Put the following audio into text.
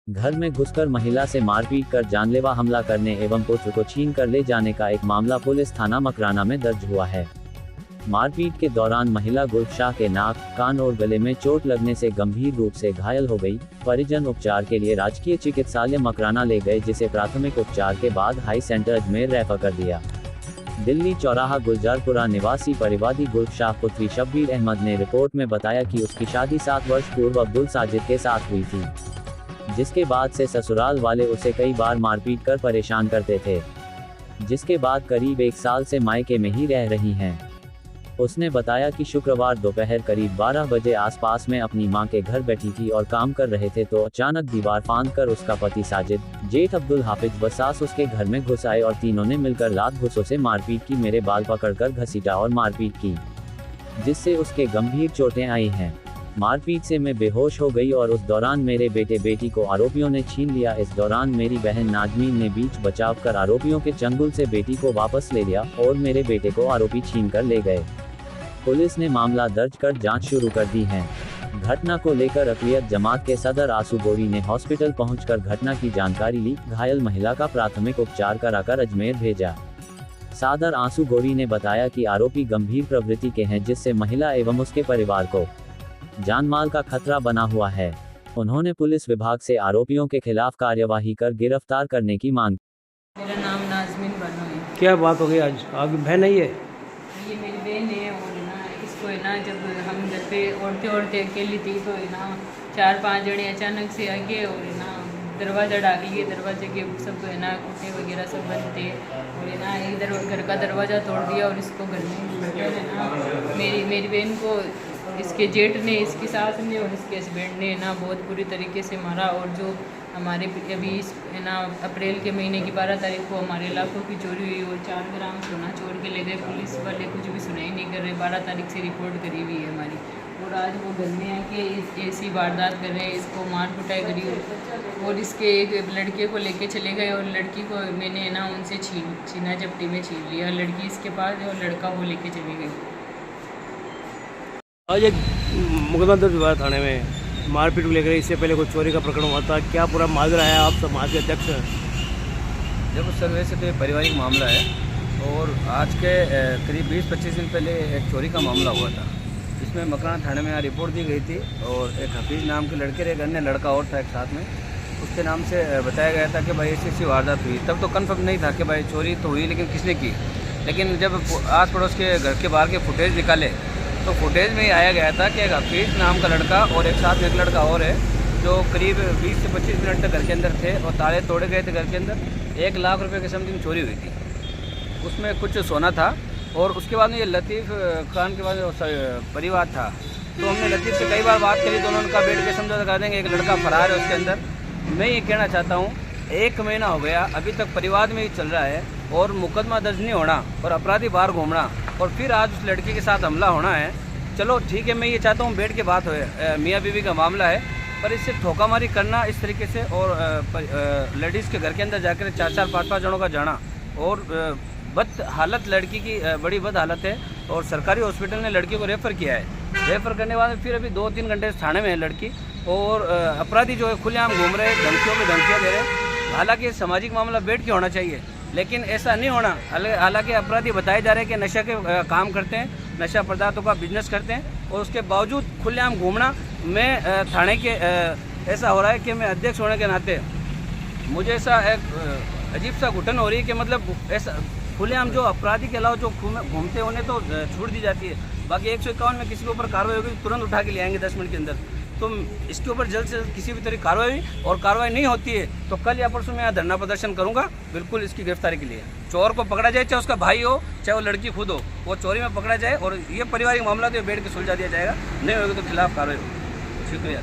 घर में घुसकर महिला से मारपीट कर जानलेवा हमला करने एवं पुत्र को छीन कर ले जाने का एक मामला पुलिस थाना मकराना में दर्ज हुआ है। मारपीट के दौरान महिला गुलशाह के नाक, कान और गले में चोट लगने से गंभीर रूप से घायल हो गई। परिजन उपचार के लिए राजकीय चिकित्सालय मकराना ले गए, जिसे प्राथमिक उपचार के बाद हाई सेंटर अजमेर रेफर कर दिया। दिल्ली चौराहा गुलजारपुरा निवासी परिवादी गुलशाह पुत्री शब्बीर अहमद ने रिपोर्ट में बताया कि उसकी शादी 7 वर्ष पूर्व अब्दुल साजिद के साथ हुई थी, जिसके बाद से ससुराल वाले उसे कई बार मारपीट कर परेशान करते थे, जिसके बाद करीब 1 साल से मायके में ही रह रही हैं। उसने बताया कि शुक्रवार दोपहर करीब 12 बजे आसपास में अपनी मां के घर बैठी थी और काम कर रहे थे तो अचानक दीवार फांदकर उसका पति साजिद, जेठ अब्दुल हाफिज व सास उसके घर में घुस आए और तीनों ने मिलकर लात घुसों से मारपीट की। मेरे बाल पकड़कर घसीटा और मारपीट की, जिससे उसके गंभीर चोटें आई हैं। मारपीट से मैं बेहोश हो गई और उस दौरान मेरे बेटे बेटी को आरोपियों ने छीन लिया। इस दौरान मेरी बहन नाजमीन ने बीच बचाव कर आरोपियों के चंगुल से बेटी को वापस ले लिया और मेरे बेटे को आरोपी छीन कर ले गए। पुलिस ने मामला दर्ज कर जांच शुरू कर दी है। घटना को लेकर अक़लियत जमात के सदर आंसू गोरी ने हॉस्पिटल पहुंचकर घटना की जानकारी ली। घायल महिला का प्राथमिक उपचार कराकर अजमेर भेजा। सदर आंसू गोरी ने बताया कि आरोपी गंभीर प्रवृत्ति के हैं, जिससे महिला एवं उसके परिवार को जानमाल का खतरा बना हुआ है। उन्होंने पुलिस विभाग से आरोपियों के खिलाफ कार्यवाही कर गिरफ्तार करने की मांग। मेरा नाम नाजमीन बानो है। क्या बात हो गई आज? आपकी बहन नहीं है? ये मेरी बहन है और ना इसको है ना, जब हम घर पे औरतें अकेली थी तो है ना 4-5 जने अचानक से आगे और है ना दरवाज़ा डाल लिए। दरवाजे के सब है ना कुत्ते वगैरह सब बंद थे और है ना इधर घर का दरवाज़ा तोड़ दिया और इसको घर में है ना मेरी बहन को इसके जेठ ने, इसकी सास ने और इसके हस्बैंड ने ना बहुत बुरी तरीके से मारा। और जो हमारे अभी है ना अप्रैल के महीने की 12 तारीख को हमारे लाखों की चोरी हुई और 4 ग्राम सोना चोर के ले गए। पुलिस वाले कुछ भी सुनाई नहीं कर रहे। 12 तारीख से रिपोर्ट करी हुई है हमारी और आज वो घर में आके ऐसी वारदात कर रहे हैं। इसको मार कुटाई करी और इसके एक लड़के को लेके चले गए और लड़की को मैंने ना उनसे छीना झपटी में छीन लिया। लड़की इसके पास और लड़का वो लेके चली गई। आज एक मुकदमा दर्ज हुआ थाने में मारपीट को लेकर। इससे पहले कोई चोरी का प्रकरण हुआ था। क्या पूरा माजरा है? आप समाज के अध्यक्ष हैं। देखो सर, वैसे तो ये पारिवारिक मामला है और आज के करीब 20-25 दिन पहले एक चोरी का मामला हुआ था। इसमें मकराना थाने में यहाँ रिपोर्ट दी गई थी और एक हफीज़ नाम के लड़के, एक अन्य लड़का और था एक साथ में, उसके नाम से बताया गया था कि भाई ऐसी वारदात हुई। तब तो कन्फर्म नहीं था कि भाई चोरी तो हुई, लेकिन किसने की। लेकिन जब आस पड़ोस के घर के बाहर के फुटेज निकाले तो फुटेज में ही आया गया था कि एक हफीज़ नाम का लड़का और एक साथ में एक लड़का और है, जो करीब 20 से 25 मिनट तक घर के अंदर थे और ताले तोड़े गए थे। घर के अंदर 1 लाख रुपए के समथिंग चोरी हुई थी। उसमें कुछ सोना था और उसके बाद में ये लतीफ़ खान के बाद परिवार था। तो हमने लतीफ़ से कई बार बात करी तो उन्होंने कहा बैठ के समझौता कर देंगे, एक लड़का फरार है उसके अंदर। मैं ये कहना चाहता हूँ, 1 महीना हो गया अभी तक परिवार में ही चल रहा है और मुकदमा दर्ज नहीं होना और अपराधी बाहर घूमना और फिर आज उस लड़की के साथ हमला होना है। चलो ठीक है, मैं ये चाहता हूँ बैठ के बात होए। मियाँ बीवी का मामला है, पर इससे ठोकामारी करना इस तरीके से और लेडीज़ के घर के अंदर जाकर 4-4, 5-5 जनों का जाना और बद हालत, लड़की की बड़ी बद हालत है और सरकारी हॉस्पिटल ने लड़की को रेफ़र किया है। रेफ़र करने के बाद फिर अभी 2-3 घंटे थाने में है लड़की और अपराधी जो है खुलेआम घूम रहे, धमकियों में धमकियाँ दे रहे। हालांकि सामाजिक मामला बैठ के होना चाहिए, लेकिन ऐसा नहीं होना। हालांकि अपराधी बताए जा रहे हैं कि नशा के काम करते हैं, नशा पदार्थों का बिजनेस करते हैं और उसके बावजूद खुलेआम घूमना। मैं थाने के ऐसा हो रहा है कि मैं अध्यक्ष होने के नाते मुझे ऐसा एक अजीब सा घुटन हो रही है कि मतलब ऐसा खुलेआम जो अपराधी के अलावा जो घूमते उन्हें तो छूट दी जाती है। बाकी 151 में किसी के ऊपर कार्रवाई होगी तुरंत उठा के ले आएंगे 10 मिनट के अंदर। तो इसके ऊपर जल्द से जल्द किसी भी तरह की कार्रवाई और कार्रवाई नहीं होती है तो कल या परसों मैं यहाँ धरना प्रदर्शन करूँगा, बिल्कुल इसकी गिरफ्तारी के लिए। चोर को पकड़ा जाए, चाहे उसका भाई हो चाहे वो लड़की खुद हो, वो चोरी में पकड़ा जाए और ये पारिवारिक मामला तो बैठ के सुलझा दिया जाएगा। नहीं होगा तो खिलाफ कार्रवाई होगी। शुक्रिया।